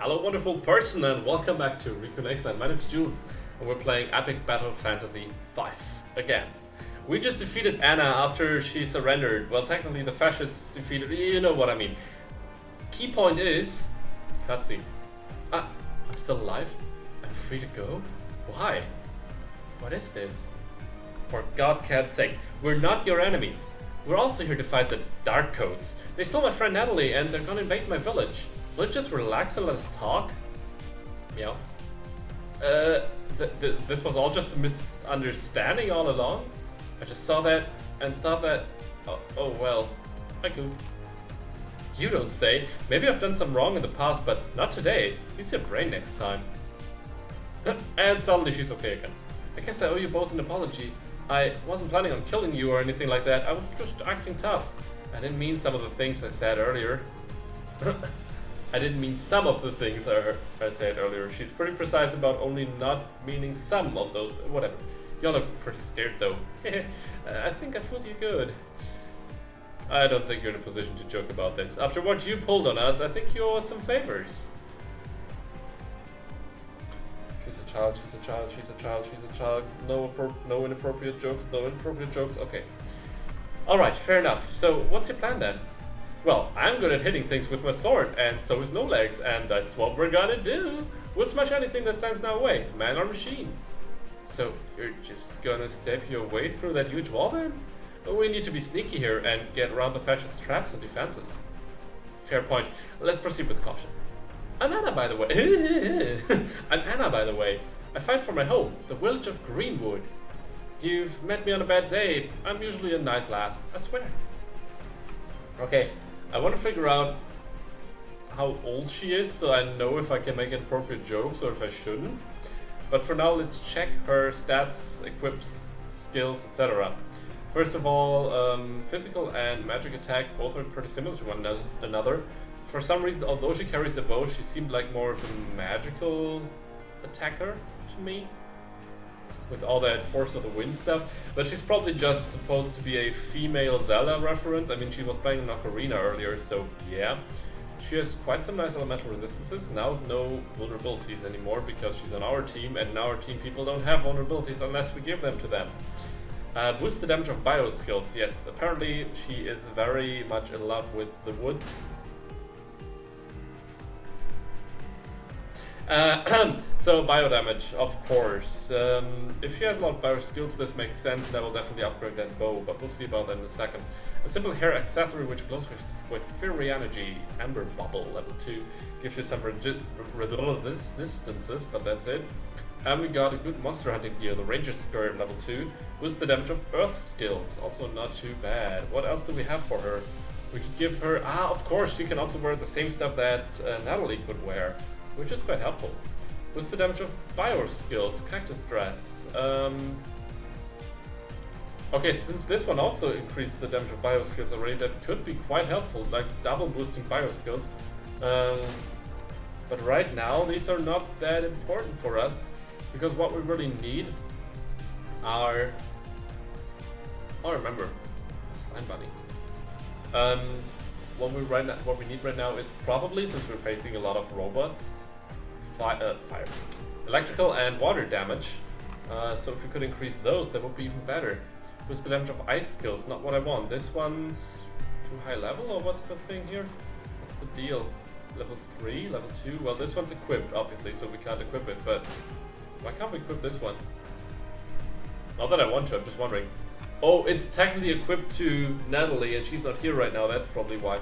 Hello wonderful person and welcome back to RikuNaceLand. My name's Jules and we're playing Epic Battle Fantasy 5 again. We just defeated Anna after she surrendered. Well, technically the fascists defeated, you know what I mean. Key point is... cutscene. Ah, I'm still alive? I'm free to go? Why? What is this? For Godcat's sake, we're not your enemies. We're also here to fight the Dark Coats. They stole my friend Natalie and they're gonna invade my village. Let's just relax and let's talk. Meow. This was all just a misunderstanding all along. I just saw that and thought that... Oh well. I goofed. You don't say. Maybe I've done some wrong in the past, but not today. Use your brain next time. And suddenly she's okay again. I guess I owe you both an apology. I wasn't planning on killing you or anything like that. I was just acting tough. I didn't mean some of the things I said earlier. I didn't mean some of the things I said earlier. She's pretty precise about only not meaning some of those. Whatever. You all look pretty scared though. I think I fooled you good. I don't think you're in a position to joke about this. After what you pulled on us, I think you owe us some favors. She's a child, she's a child, she's a child, she's a child. No inappropriate jokes, no inappropriate jokes. Okay. Alright, fair enough. So, what's your plan then? Well, I'm good at hitting things with my sword, and so is No Legs, and that's what we're gonna do. We'll smash anything that stands in our way, man or machine. So, you're just gonna step your way through that huge wall then? We need to be sneaky here and get around the fascist traps and defenses. Fair point. Let's proceed with caution. I'm Anna, by the way. I'm Anna, by the way. I fight for my home, the village of Greenwood. You've met me on a bad day. I'm usually a nice lass, I swear. Okay. I want to figure out how old she is so I know if I can make inappropriate jokes or if I shouldn't. But for now, let's check her stats, equips, skills, etc. First of all, physical and magic attack both are pretty similar to one another. For some reason, although she carries a bow, she seemed like more of a magical attacker to me. With all that Force of the Wind stuff, but she's probably just supposed to be a female Zelda reference. I mean, she was playing an Ocarina earlier, so yeah. She has quite some nice elemental resistances. Now no vulnerabilities anymore because she's on our team, and now our team people don't have vulnerabilities unless we give them to them. Boost the damage of bio skills. Yes, apparently she is very much in love with the woods. So bio damage, of course. If she has a lot of bio skills, this makes sense, and I will definitely upgrade that bow, but we'll see about that in a second. A simple hair accessory which glows with fiery energy. Amber Bubble, level 2. Gives you some resistances, but that's it. And we got a good monster hunting gear, the Ranger Skirt, level 2. Boosts the damage of earth skills, also not too bad. What else do we have for her? We could give her... of course, she can also wear the same stuff that Natalie could wear, which is quite helpful. Boost the damage of bio skills, cactus dress. Okay, since this one also increased the damage of bio skills already, that could be quite helpful, like double boosting bio skills. But right now, these are not that important for us, because what we really need are... Oh, remember, slime bunny. What we need right now is probably, since we're facing a lot of robots, fire, electrical and water damage. So if we could increase those, that would be even better. Boost the damage of ice skills, not what I want. This one's too high level, or what's the thing here? What's the deal? Level 3, level 2? Well, this one's equipped, obviously, so we can't equip it, but why can't we equip this one? Not that I want to, I'm just wondering. Oh, it's technically equipped to Natalie, and she's not here right now, that's probably why.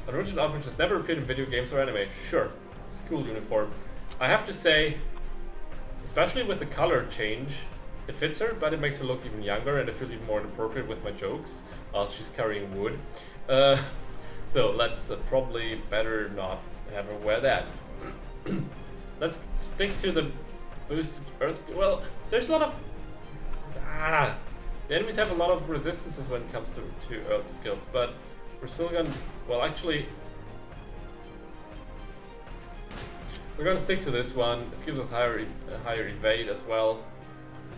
An original outfit has never appeared in video games or anime. Sure, school uniform. I have to say, especially with the color change, it fits her, but it makes her look even younger, and I feel even more inappropriate with my jokes, as she's carrying wood. So let's probably better not have her wear that. Let's stick to the boosted earth. Well, there's a lot of... The enemies have a lot of resistances when it comes to earth skills, but we're still gonna... Well, actually... We're gonna stick to this one. It gives us higher evade as well.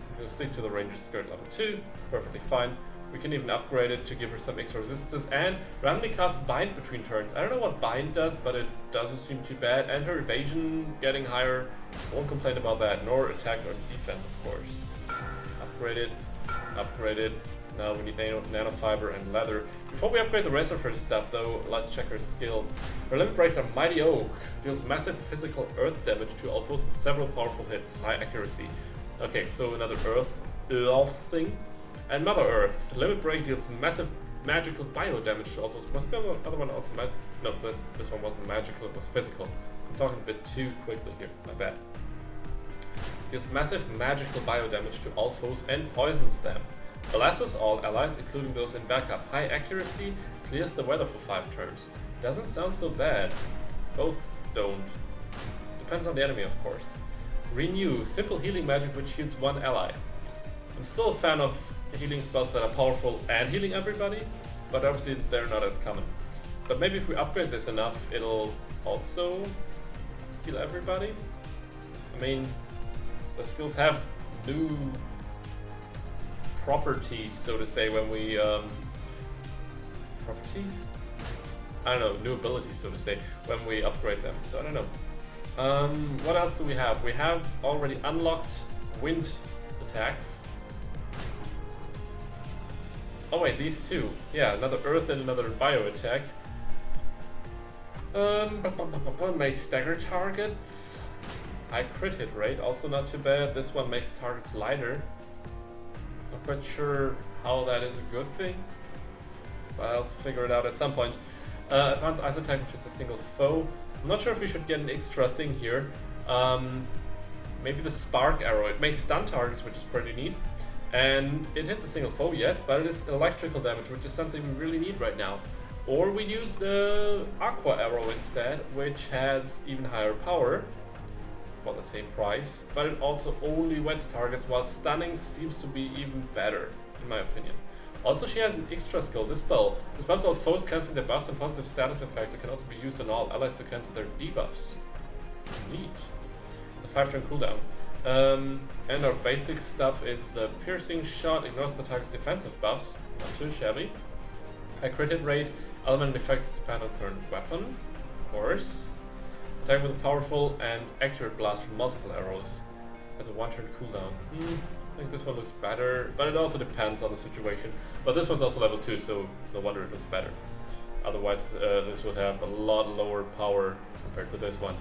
We're gonna stick to the Ranger Skirt level 2. It's perfectly fine. We can even upgrade it to give her some extra resistances, and randomly casts Bind between turns. I don't know what Bind does, but it doesn't seem too bad. And her evasion getting higher, won't complain about that, nor attack or defense, of course. Upgrade it, upgrade it. Now we need nanofiber and leather. Before we upgrade the rest of her stuff though, let's check her skills. Her limit breaks are Mighty Oak, deals massive physical earth damage to all foes with several powerful hits, high accuracy. Okay, so another earth thing. And Mother Earth, limit break deals massive magical bio damage to all foes. Was the other one also no, this one wasn't magical, it was physical. I'm talking a bit too quickly here, my bad. Deals massive magical bio damage to all foes and poisons them. Alasses all allies, including those in backup. High accuracy, clears the weather for 5 turns. Doesn't sound so bad. Both don't. Depends on the enemy, of course. Renew, simple healing magic which heals 1 ally. I'm still a fan of healing spells that are powerful and healing everybody, but obviously they're not as common. But maybe if we upgrade this enough, it'll also heal everybody. I mean, the skills have new properties, so to say, when we properties? I don't know, new abilities, so to say, when we upgrade them. So I don't know. What else do we have? We have already unlocked wind attacks. Oh wait, these two. Yeah, another earth and another bio attack. May stagger targets. High crit hit rate, also not too bad. This one makes targets lighter. Not quite sure how that is a good thing, but I'll figure it out at some point. Advanced ice attack, which is a single foe. I'm not sure if we should get an extra thing here. Maybe the spark arrow. It may stun targets, which is pretty neat. And it hits a single foe, yes, but it is electrical damage, which is something we really need right now. Or we use the aqua arrow instead, which has even higher power for the same price, but it also only wets targets, while stunning seems to be even better, in my opinion. Also, she has an extra skill, Dispel. Dispels all foes canceling their buffs and positive status effects. It can also be used on all allies to cancel their debuffs. Neat. It's a 5-turn cooldown. And our basic stuff is the piercing shot, ignores the target's defensive buffs, not too shabby. High crit hit rate, element effects depend on current weapon, of course. Attack with a powerful and accurate blast from multiple arrows. Has a 1-turn cooldown. I think this one looks better, but it also depends on the situation. But this one's also level 2, so no wonder it looks better. Otherwise, this would have a lot lower power compared to this one.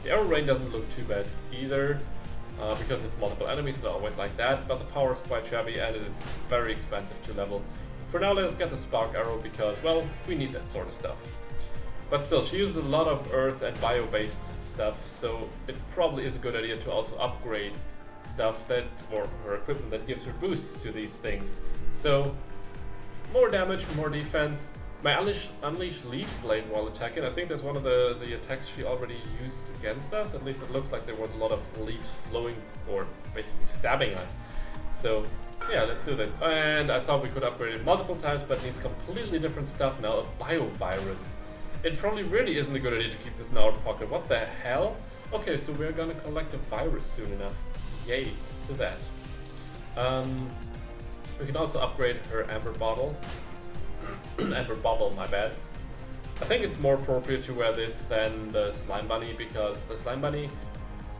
The arrow rain doesn't look too bad either, because it's multiple enemies, they're always like that, but the power is quite shabby and it's very expensive to level. For now, let us get the spark arrow because, well, we need that sort of stuff. But still, she uses a lot of earth and bio-based stuff, so it probably is a good idea to also upgrade stuff that, or her equipment that gives her boosts to these things. So, more damage, more defense. May unleash Leaf Blade while attacking. I think that's one of the attacks she already used against us. At least it looks like there was a lot of leaves flowing, or basically stabbing us. So, yeah, let's do this. And I thought we could upgrade it multiple times, but it needs completely different stuff now. A biovirus. It probably really isn't a good idea to keep this in our pocket. What the hell? Okay, so we're gonna collect a virus soon enough. Yay to that. We can also upgrade her Amber Bottle. Amber Bubble, my bad. I think it's more appropriate to wear this than the Slime Bunny, because the Slime Bunny,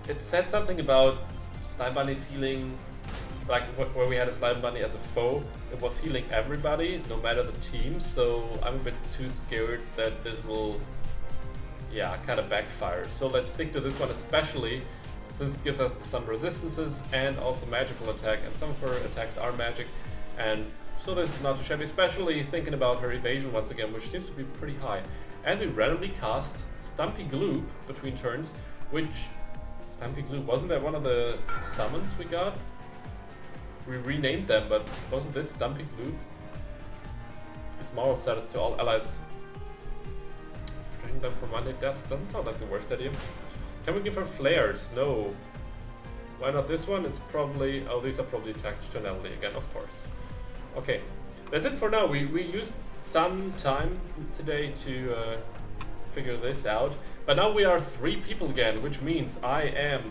it says something about Slime Bunny's healing. Like when we had a Slime Bunny as a foe, it was healing everybody, no matter the team, so I'm a bit too scared that this will, yeah, kind of backfire. So let's stick to this one especially, since it gives us some resistances and also magical attack, and some of her attacks are magic, and so this is not too shabby, especially thinking about her evasion once again, which seems to be pretty high. And we randomly cast Stumpy Gloop between turns, which, Stumpy Gloop, wasn't that one of the summons we got? We renamed them, but wasn't this Stumpy Gloop? His moral status to all allies. Protecting them from undead deaths doesn't sound like the worst idea. Can we give her flares? No. Why not this one? It's probably... oh, these are probably attacked tonality again, of course. Okay, that's it for now. We used some time today to figure this out. But now we are 3 people again, which means I am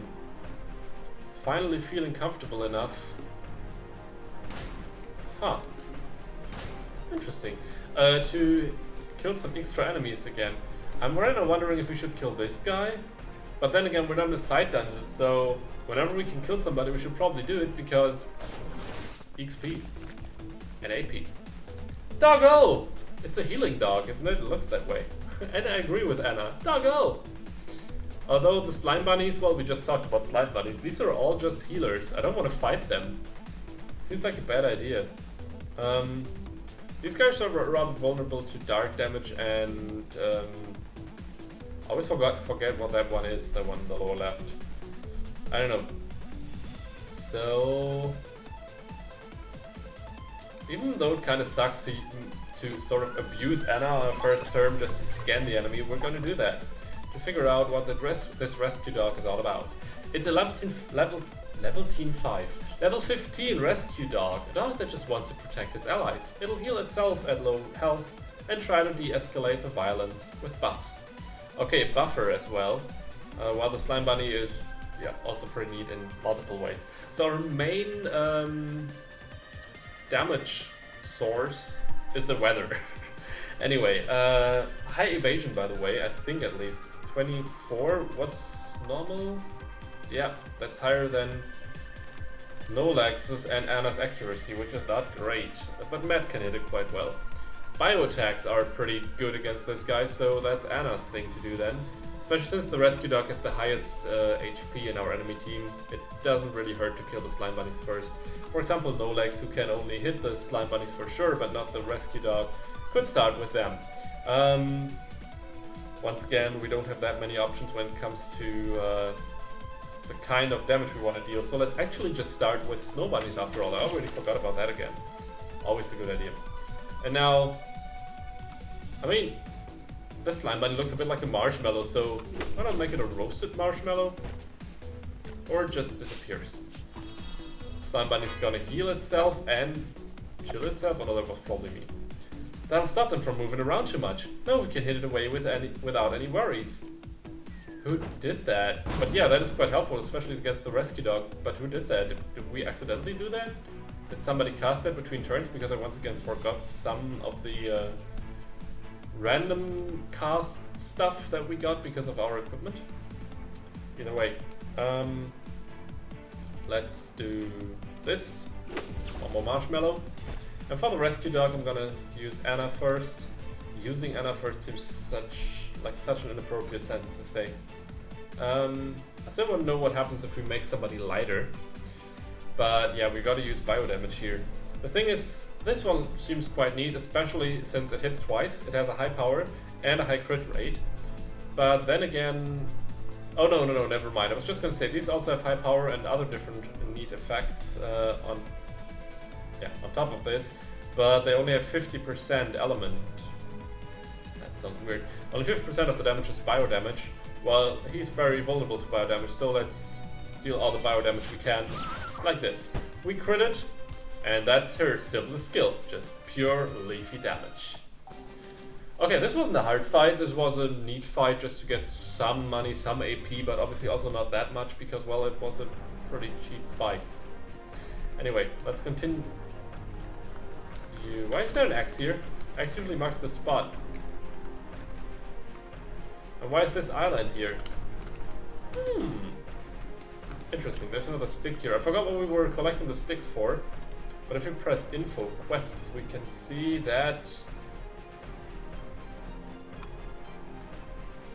finally feeling comfortable enough. Huh. Interesting. To kill some extra enemies again. I'm right now wondering if we should kill this guy. But then again, we're not in a side dungeon, so whenever we can kill somebody, we should probably do it because XP and AP. Doggo! It's a healing dog, isn't it? It looks that way. And I agree with Anna. Doggo! Although the slime bunnies, well, we just talked about slime bunnies. These are all just healers. I don't want to fight them. Seems like a bad idea. These guys are rather vulnerable to dark damage and I always forget what that one is, the one in the lower left. I don't know. So even though it kind of sucks to sort of abuse Anna on her first turn just to scan the enemy, we're going to do that to figure out what this rescue dog is all about. It's a level 15 rescue dog, a dog that just wants to protect its allies. It'll heal itself at low health and try to de-escalate the violence with buffs. Okay, buffer as well, while the slime bunny is also pretty neat in multiple ways. So our main damage source is the weather. Anyway, high evasion, by the way, I think at least 24. What's normal? Yeah, that's higher than Nolex's and Anna's accuracy, which is not great, but Matt can hit it quite well. Bio attacks are pretty good against this guy, so that's Anna's thing to do then. Especially since the rescue dog is the highest HP in our enemy team, it doesn't really hurt to kill the slime bunnies first. For example, Nolex, who can only hit the slime bunnies for sure, but not the rescue dog, could start with them. Once again, we don't have that many options when it comes to the kind of damage we want to deal, so let's actually just start with snow bunnies after all. I already forgot about that again. Always a good idea. And now, I mean, this slime bunny looks a bit like a marshmallow, so why not make it a roasted marshmallow? Or it just disappears. Slime bunny's gonna heal itself and chill itself. Oh no, that was probably me. That'll stop them from moving around too much. No, we can hit it away without any worries. Who did that? But yeah, that is quite helpful, especially against the rescue dog. But who did that? Did we accidentally do that? Did somebody cast that between turns? Because I once again forgot some of the random cast stuff that we got because of our equipment. Either way, let's do this. One more marshmallow. And for the rescue dog, I'm gonna use Anna first. Using Anna first seems such an inappropriate sentence to say. I still want to know what happens if we make somebody lighter. But yeah, we gotta use bio damage here. The thing is, this one seems quite neat, especially since it hits twice. It has a high power and a high crit rate. But then again, oh no, never mind. I was just gonna say these also have high power and other different neat effects on top of this. But they only have 50% element. That sounds weird. Only 50% of the damage is bio damage. Well, he's very vulnerable to bio damage, so let's deal all the bio damage we can. Like this. We crit it, and that's her simplest skill, just pure leafy damage. Okay, this wasn't a hard fight, this was a neat fight just to get some money, some AP, but obviously also not that much because, well, it was a pretty cheap fight. Anyway, let's continue. Why is there an X here? X usually marks the spot. And why is this island here? Interesting, there's another stick here. I forgot what we were collecting the sticks for. But if we press info quests, we can see that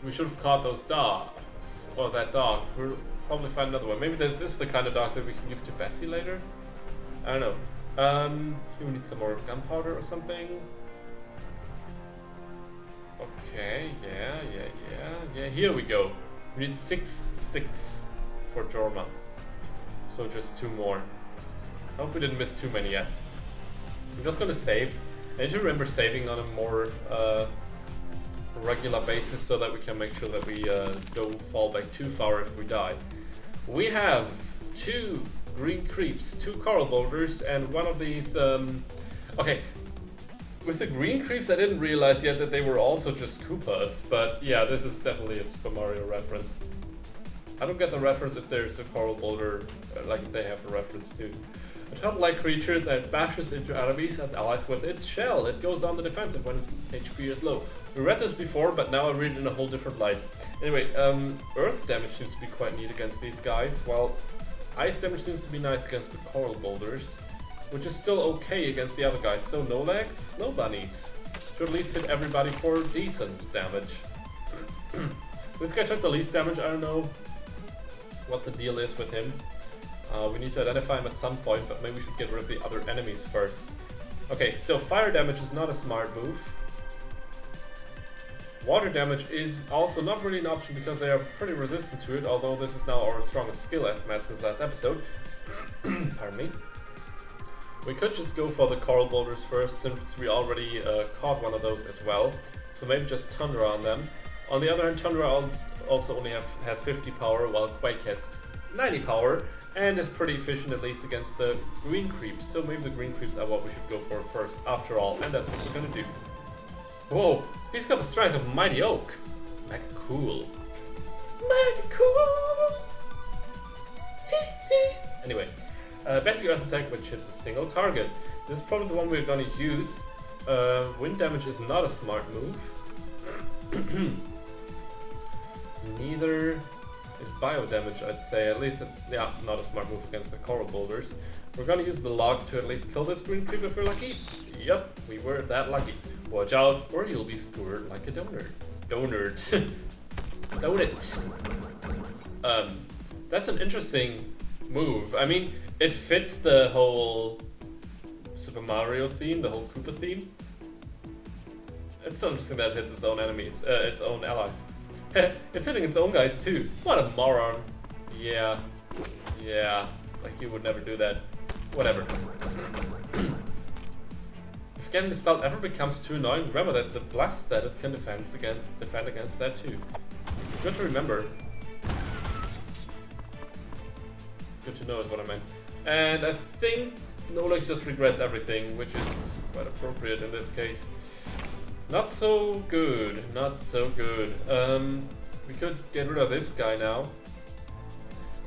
we should have caught those dogs. Or that dog. We'll probably find another one. Maybe this is the kind of dog that we can give to Bessie later? I don't know. Here we need some more gunpowder or something. Okay, yeah, here we go. We need 6 sticks for Jorma. So just 2 more. I hope we didn't miss too many yet. I'm just gonna save. I need to remember saving on a more regular basis so that we can make sure that we don't fall back too far if we die. We have 2 green creeps, 2 coral boulders, and one of these... Okay, with the green creeps I didn't realize yet that they were also just Koopas, but yeah, this is definitely a Super Mario reference. I don't get the reference if there's a coral boulder, like if they have a reference too. A turtle-like creature that bashes into enemies and allies with its shell. It goes on the defensive when its HP is low. We read this before, but now I read it in a whole different light. Anyway, earth damage seems to be quite neat against these guys, while ice damage seems to be nice against the coral boulders, which is still okay against the other guys. So no legs, no bunnies. Should at least hit everybody for decent damage. This guy took the least damage. I don't know what the deal is with him. We need to identify him at some point, but maybe we should get rid of the other enemies first. Okay, so fire damage is not a smart move. Water damage is also not really an option because they are pretty resistant to it, although this is now our strongest skill as met since last episode. Pardon me. We could just go for the coral boulders first, since we already caught one of those as well. So maybe just Tundra on them. On the other hand, Tundra also only has 50 power, while Quake has 90 power, and is pretty efficient at least against the green creeps. So maybe the green creeps are what we should go for first, after all, and that's what we're gonna do. Whoa, he's got the strength of a mighty oak. Mega cool. Mega cool. Anyway, basic earth attack which hits a single target. This is probably the one we're gonna use. Wind damage is not a smart move. Neither is bio damage, I'd say. At least it's not a smart move against the coral boulders. We're gonna use the log to at least kill this green creep if we're lucky. Yep, we were that lucky. Watch out, or you'll be skewered like a donut. Donut. That's an interesting move. I mean, it fits the whole Super Mario theme, the whole Koopa theme. It's so interesting that it hits its own enemies, its own allies. It's hitting its own guys too. What a moron. Yeah, like you would never do that. Whatever. If getting the spell ever becomes too annoying, remember that the blast status can defend against that too. Good to remember. Good to know is what I meant. And I think Nolex just regrets everything, which is quite appropriate in this case. Not so good, not so good. We could get rid of this guy now.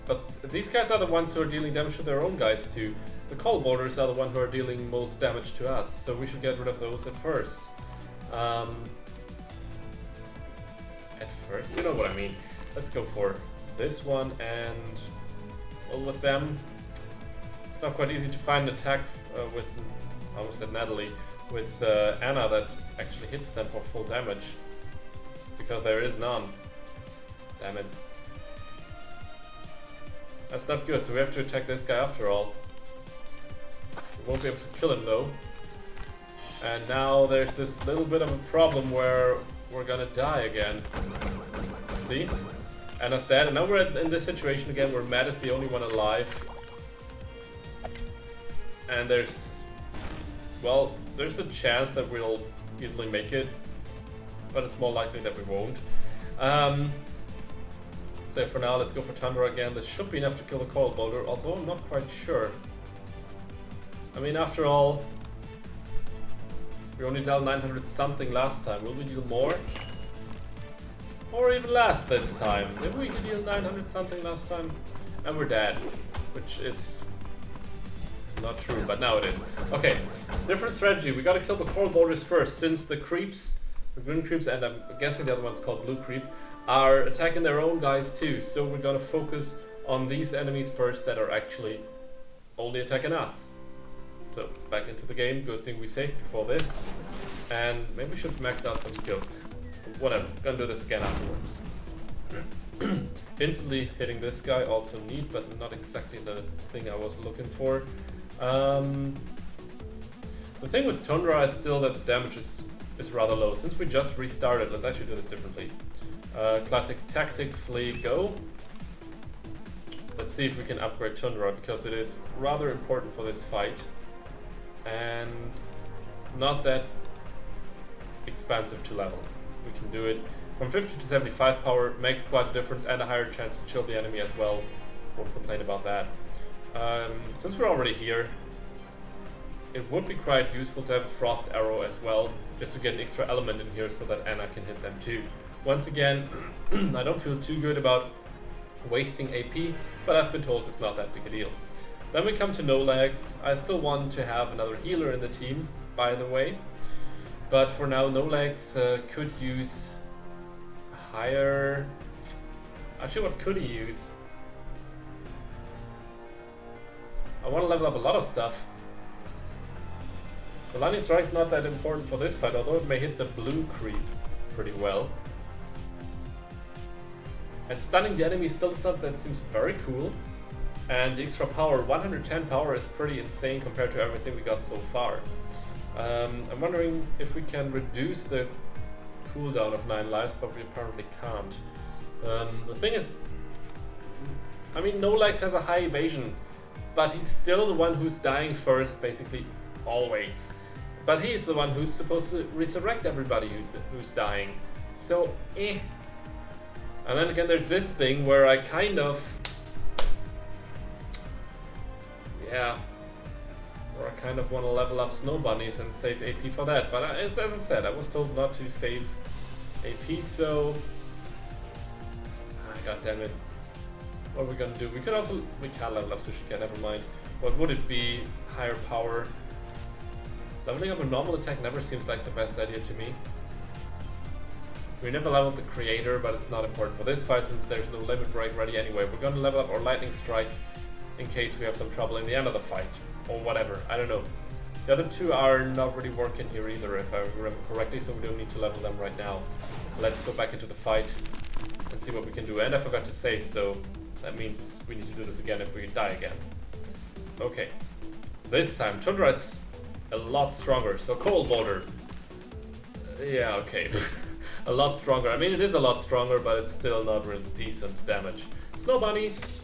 But these guys are the ones who are dealing damage to their own guys too. The coal boulders are the ones who are dealing most damage to us, so we should get rid of those at first. At first, you know what I mean. Let's go for this one, and well, with them, it's not quite easy to find an attack with, I almost said Natalie, with Anna that actually hits them for full damage, because there is none. Damn it. That's not good, so we have to attack this guy after all. We won't be able to kill him though. And now there's this little bit of a problem where we're gonna die again. See? Anna's dead, and now we're in this situation again where Matt is the only one alive. And there's the chance that we'll easily make it, but it's more likely that we won't. So for now, let's go for Tundra again. This should be enough to kill the coral boulder, although I'm not quite sure. I mean, after all, we only dealt 900 something last time. Will we deal more? Or even less this time? Maybe we could deal 900 something last time, and we're dead, which is not true, but now it is. Okay, different strategy. We gotta kill the coral boulders first, since the creeps, the green creeps, and I'm guessing the other one's called blue creep, are attacking their own guys too. So we're gonna focus on these enemies first that are actually only attacking us. So back into the game. Good thing we saved before this, and maybe we should max out some skills. Whatever, gonna do this again afterwards. Instantly hitting this guy, also neat, but not exactly the thing I was looking for. The thing with Tundra is still that the damage is rather low. Since we just restarted, let's actually do this differently. Classic tactics, flee, go. Let's see if we can upgrade Tundra, because it is rather important for this fight. And not that expensive to level. We can do it. From 50 to 75 power makes quite a difference, and a higher chance to chill the enemy as well. Won't complain about that. Since we're already here, it would be quite useful to have a frost arrow as well, just to get an extra element in here so that Anna can hit them too. Once again, I don't feel too good about wasting AP, but I've been told it's not that big a deal. Then we come to no legs. I still want to have another healer in the team, by the way. But for now, no legs could use higher... Actually, what could he use? I want to level up a lot of stuff. The lightning strike's not that important for this fight, although it may hit the blue creep pretty well. And stunning the enemy is still something that seems very cool. And the extra power, 110 power, is pretty insane compared to everything we got so far. I'm wondering if we can reduce the cooldown of 9 lives, but we apparently can't. The thing is, I mean, No Legs has a high evasion, but he's still the one who's dying first, basically, always. But he's the one who's supposed to resurrect everybody who's dying. So, eh. And then again, there's this thing where I kind of... Yeah. Where I kind of want to level up Snow Bunnies and save AP for that. But as I said, I was told not to save AP, so... God damn it. What are we gonna do? We could also... We can't level up Sushika, never mind. What would it be? Higher power. Leveling up a normal attack never seems like the best idea to me. We never leveled the creator, but it's not important for this fight since there's no limit break ready anyway. We're gonna level up our lightning strike in case we have some trouble in the end of the fight. Or whatever, I don't know. The other two are not really working here either, if I remember correctly, so we don't need to level them right now. Let's go back into the fight and see what we can do. And I forgot to save, so that means we need to do this again if we die again. Okay. This time, Tundra is a lot stronger, so Cold Boulder. Yeah, okay. A lot stronger. I mean, it is a lot stronger, but it's still not really decent damage. Snow Bunnies.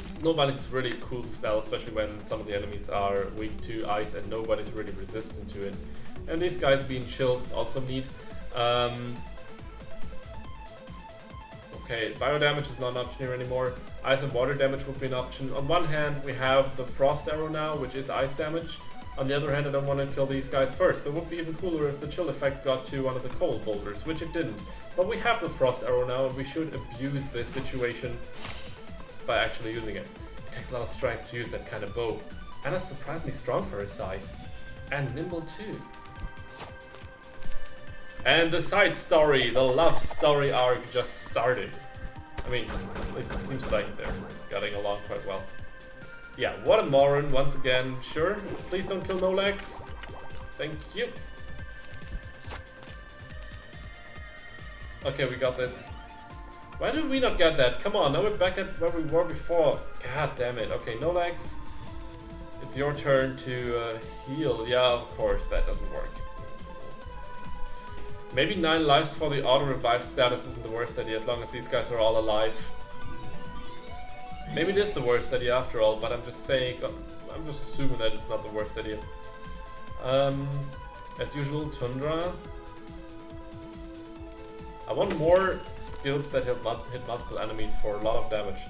Snow Bunnies is really a cool spell, especially when some of the enemies are weak to ice and nobody's really resistant to it. And these guys being chilled is also neat. Okay, bio damage is not an option here anymore. Ice and water damage would be an option. On one hand, we have the frost arrow now, which is ice damage. On the other hand, I don't want to kill these guys first, so it would be even cooler if the chill effect got to one of the cold boulders, which it didn't. But we have the frost arrow now, and we should abuse this situation by actually using it. It takes a lot of strength to use that kind of bow. And it's surprisingly strong for his size. And nimble too. And the side story, the love story arc just started. I mean, at least it seems like they're getting along quite well. Yeah, what a moron, once again. Sure, please don't kill No Legs. Thank you. Okay, we got this. Why did we not get that? Come on, now we're back at where we were before. God damn it. Okay, No Legs. It's your turn to heal. Yeah, of course, that doesn't work. Maybe 9 lives for the auto-revive status isn't the worst idea, as long as these guys are all alive. Maybe it is the worst idea after all, but I'm just saying, I'm just assuming that it's not the worst idea. As usual, Tundra. I want more skills that hit multiple enemies for a lot of damage.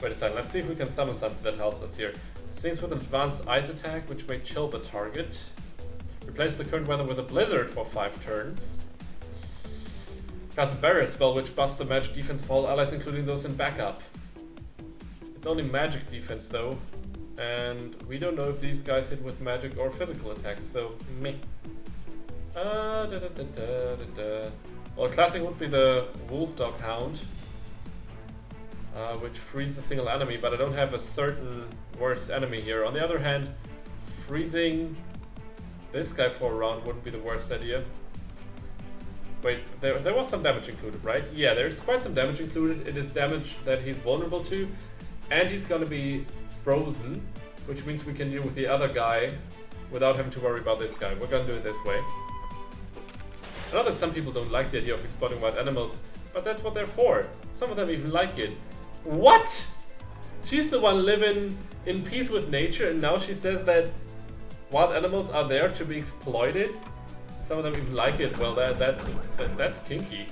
Wait a second, let's see if we can summon something that helps us here. Things with an advanced ice attack, which may chill the target. Replace the current weather with a blizzard for 5 turns. Cast a barrier spell, which buffs the magic defense of all allies, including those in backup. It's only magic defense though, and we don't know if these guys hit with magic or physical attacks, so meh. Well, classic would be the Wolf Dog Hound, which freezes a single enemy, but I don't have a certain worse enemy here. On the other hand, freezing this guy for a round wouldn't be the worst idea. Wait, there was some damage included, right? Yeah, there's quite some damage included. It is damage that he's vulnerable to. And he's gonna be frozen, which means we can deal with the other guy without having to worry about this guy. We're gonna do it this way. I know that some people don't like the idea of exploding wild animals, but that's what they're for. Some of them even like it. What? She's the one living in peace with nature, and now she says that wild animals are there to be exploited? Some of them even like it. Well, that's kinky.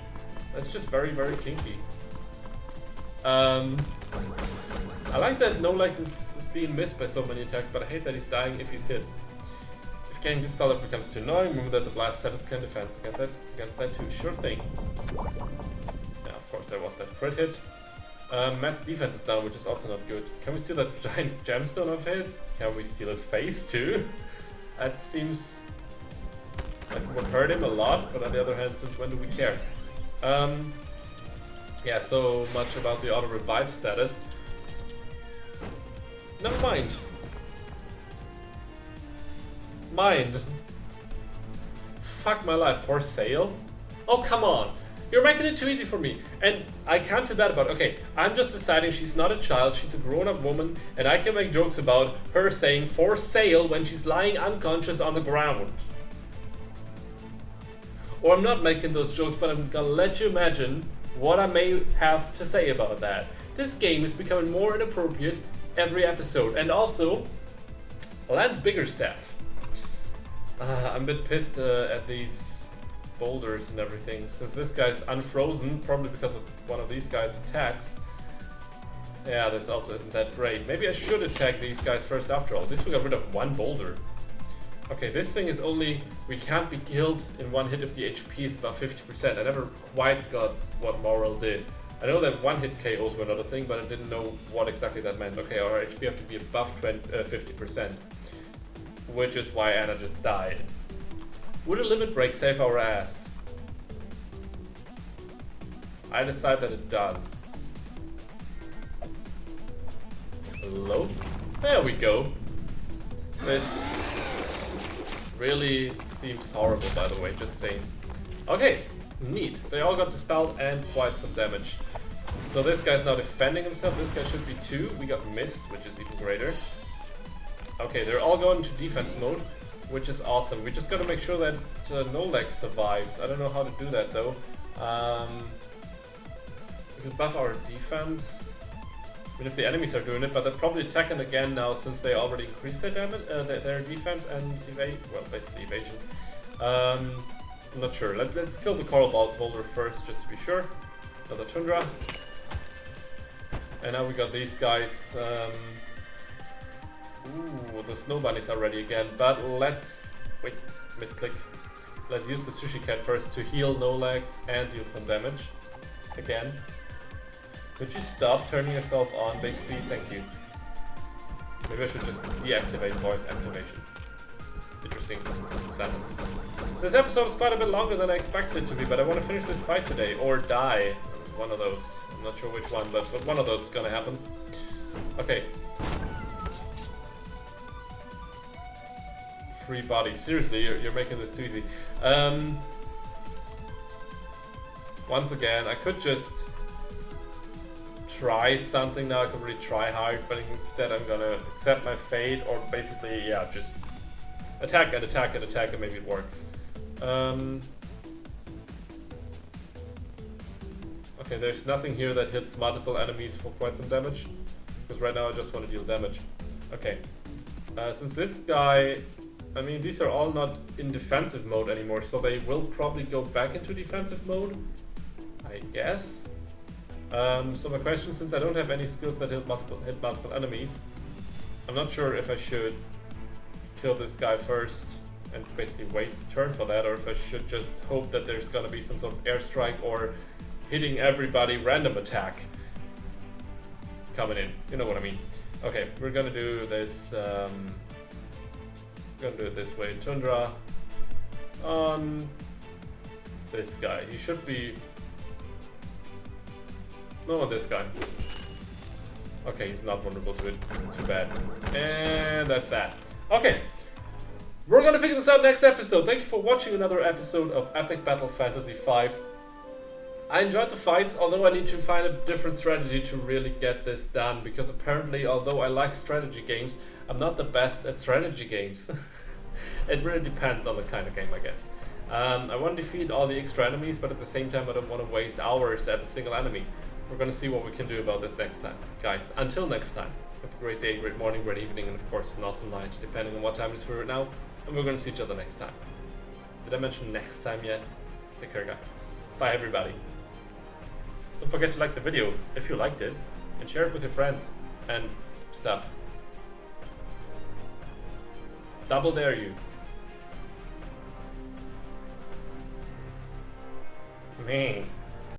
That's just very, very kinky. I like that No Legs is being missed by so many attacks, but I hate that he's dying if he's hit. If getting dispelled it becomes too annoying, remember that the blast set is clean defense against that too. Sure thing. Yeah, of course there was that crit hit. Matt's defense is down, which is also not good. Can we steal that giant gemstone of his? Can we steal his face too? That seems like it would hurt him a lot, but on the other hand, since when do we care? Yeah, so much about the auto revive status. Never mind. Fuck my life. For sale? Oh, come on. You're making it too easy for me. And I can't feel bad about it. Okay, I'm just deciding she's not a child, she's a grown-up woman, and I can make jokes about her saying for sale when she's lying unconscious on the ground. Or I'm not making those jokes, but I'm gonna let you imagine what I may have to say about that. This game is becoming more inappropriate every episode. And also, Land's bigger staff. I'm a bit pissed at these boulders and everything. Since this guy's unfrozen, probably because of one of these guys' attacks. Yeah, this also isn't that great. Maybe I should attack these guys first after all. At least we got rid of one boulder. Okay, this thing is only... We can't be killed in one hit if the HP is above 50%. I never quite got what Moral did. I know that one hit KOs were another thing, but I didn't know what exactly that meant. Okay, our HP have to be above 50%. Which is why Anna just died. Would a limit break save our ass? I decide that it does. Hello? There we go. This really seems horrible, by the way, just saying. Okay, neat. They all got dispelled and quite some damage. So this guy's now defending himself. This guy should be 2. We got missed, which is even greater. Okay, they're all going to defense mode, which is awesome. We just gotta make sure that no leg survives. I don't know how to do that though. We can buff our defense. I mean, if the enemies are doing it, but they're probably attacking again now since they already increased their damage, their defense and basically evasion. I'm not sure. Let's kill the coral boulder first, just to be sure. Another tundra. And now we got these guys. Ooh, the snow bunnies are ready again, but let's... Wait, misclick. Let's use the sushi cat first to heal no legs and deal some damage. Again. Could you stop turning yourself on, Big Speed? Thank you. Maybe I should just deactivate voice activation. Interesting sentence. This episode is quite a bit longer than I expected it to be, but I want to finish this fight today, or die. One of those. I'm not sure which one, but one of those is gonna happen. Okay. Free body. Seriously, you're making this too easy. Once again, I could just try something now. I could really try hard, but instead I'm gonna accept my fate, or basically, yeah, just attack and attack and attack, and maybe it works. Okay, there's nothing here that hits multiple enemies for quite some damage, because right now I just want to deal damage. Okay, since this guy... I mean, these are all not in defensive mode anymore, so they will probably go back into defensive mode, I guess. So my question, since I don't have any skills that hit multiple enemies, I'm not sure if I should kill this guy first and basically waste a turn for that, or if I should just hope that there's gonna be some sort of airstrike or hitting everybody random attack coming in. You know what I mean. Okay, we're gonna do this. Gonna do it this way. Tundra on this guy. He should be... No, on this guy. Okay, he's not vulnerable to it. Too bad. And that's that. Okay. We're gonna figure this out next episode. Thank you for watching another episode of Epic Battle Fantasy V. I enjoyed the fights, although I need to find a different strategy to really get this done, because apparently, although I like strategy games, I'm not the best at strategy games. It really depends on the kind of game, I guess. I want to defeat all the extra enemies, but at the same time I don't want to waste hours at a single enemy. We're going to see what we can do about this next time. Guys, until next time, have a great day, great morning, great evening, and of course an awesome night, depending on what time it is for right now. And we're going to see each other next time. Did I mention next time yet? Take care, guys. Bye, everybody. Don't forget to like the video if you liked it, and share it with your friends and stuff. Double dare you. Man.